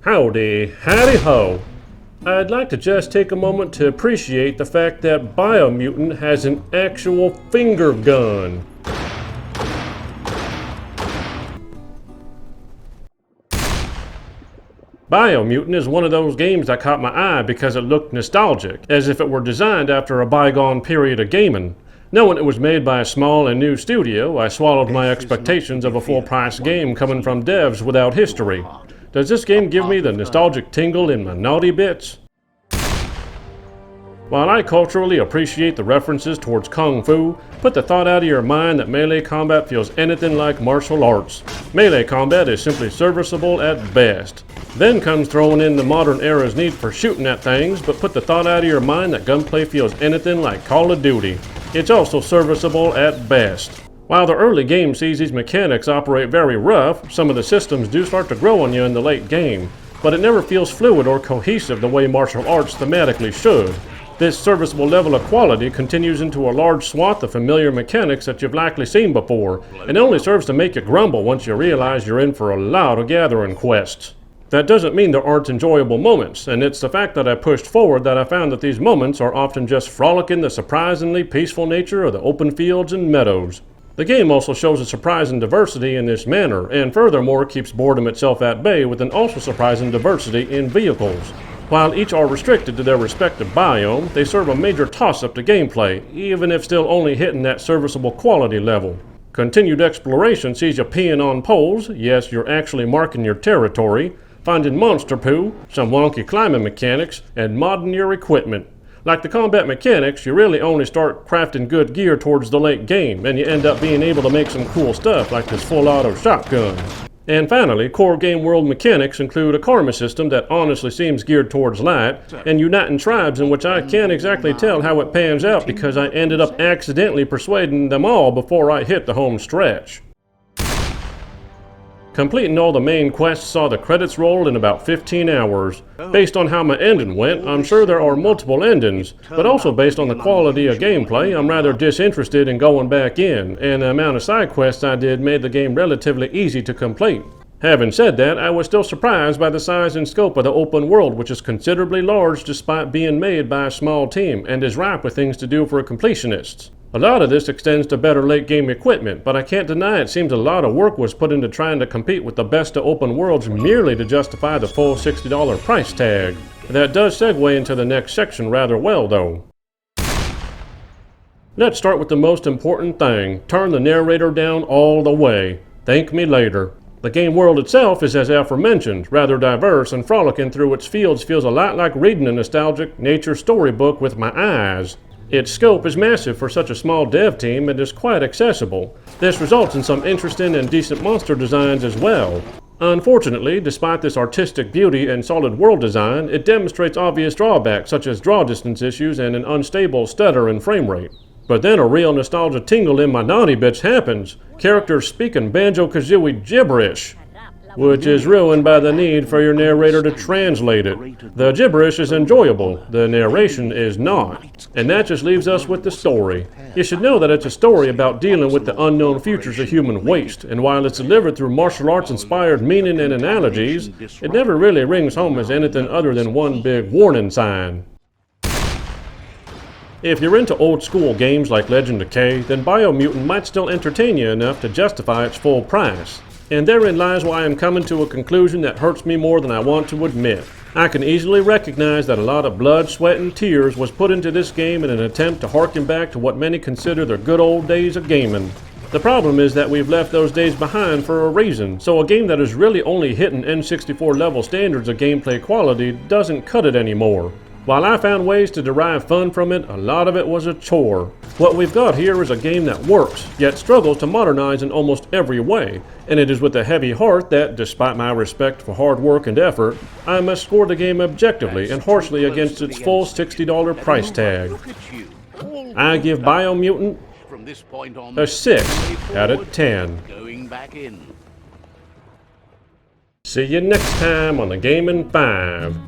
Howdy, howdy ho. I'd like to just take a moment to appreciate the fact that Biomutant has an actual finger gun. Biomutant is one of those games that caught my eye because it looked nostalgic, as if it were designed after a bygone period of gaming. Knowing it was made by a small and new studio, I swallowed my expectations of a full-price game coming from devs without history. Does this game give me the nostalgic tingle in my naughty bits? While I culturally appreciate the references towards Kung Fu, put the thought out of your mind that melee combat feels anything like martial arts. Melee combat is simply serviceable at best. Then comes throwing in the modern era's need for shooting at things, but put the thought out of your mind that gunplay feels anything like Call of Duty. It's also serviceable at best. While the early game sees these mechanics operate very rough, some of the systems do start to grow on you in the late game, but it never feels fluid or cohesive the way martial arts thematically should. This serviceable level of quality continues into a large swath of familiar mechanics that you've likely seen before, and only serves to make you grumble once you realize you're in for a lot of gathering quests. That doesn't mean there aren't enjoyable moments, and it's the fact that I pushed forward that I found that these moments are often just frolicking the surprisingly peaceful nature of the open fields and meadows. The game also shows a surprising diversity in this manner, and furthermore keeps boredom itself at bay with an also surprising diversity in vehicles. While each are restricted to their respective biome, they serve a major toss-up to gameplay, even if still only hitting that serviceable quality level. Continued exploration sees you peeing on poles, yes, you're actually marking your territory, finding monster poo, some wonky climbing mechanics, and modding your equipment. Like the combat mechanics, you really only start crafting good gear towards the late game, and you end up being able to make some cool stuff like this full auto shotgun. And finally, core game world mechanics include a karma system that honestly seems geared towards light, and uniting tribes in which I can't exactly tell how it pans out because I ended up accidentally persuading them all before I hit the home stretch. Completing all the main quests saw the credits roll in about 15 hours. Based on how my ending went, I'm sure there are multiple endings, but also based on the quality of gameplay, I'm rather disinterested in going back in, and the amount of side quests I did made the game relatively easy to complete. Having said that, I was still surprised by the size and scope of the open world, which is considerably large despite being made by a small team, and is ripe with things to do for completionists. A lot of this extends to better late-game equipment, but I can't deny it seems a lot of work was put into trying to compete with the best of open worlds merely to justify the full $60 price tag. That does segue into the next section rather well, though. Let's start with the most important thing. Turn the narrator down all the way. Thank me later. The game world itself is, as aforementioned, rather diverse, and frolicking through its fields feels a lot like reading a nostalgic nature storybook with my eyes. Its scope is massive for such a small dev team and is quite accessible. This results in some interesting and decent monster designs as well. Unfortunately, despite this artistic beauty and solid world design, it demonstrates obvious drawbacks such as draw distance issues and an unstable stutter and frame rate. But then a real nostalgia tingle in my naughty bits happens. Characters speaking Banjo-Kazooie gibberish, which is ruined by the need for your narrator to translate it. The gibberish is enjoyable, the narration is not. And that just leaves us with the story. You should know that it's a story about dealing with the unknown futures of human waste, and while it's delivered through martial arts-inspired meaning and analogies, it never really rings home as anything other than one big warning sign. If you're into old-school games like Legend of K, then Biomutant might still entertain you enough to justify its full price. And therein lies why I'm coming to a conclusion that hurts me more than I want to admit. I can easily recognize that a lot of blood, sweat, and tears was put into this game in an attempt to harken back to what many consider the good old days of gaming. The problem is that we've left those days behind for a reason, so a game that is really only hitting N64 level standards of gameplay quality doesn't cut it anymore. While I found ways to derive fun from it, a lot of it was a chore. What we've got here is a game that works, yet struggles to modernize in almost every way, and it is with a heavy heart that, despite my respect for hard work and effort, I must score the game objectively and harshly against its full $60 price tag. I give Biomutant a 6 out of 10. See you next time on the Gaming 5.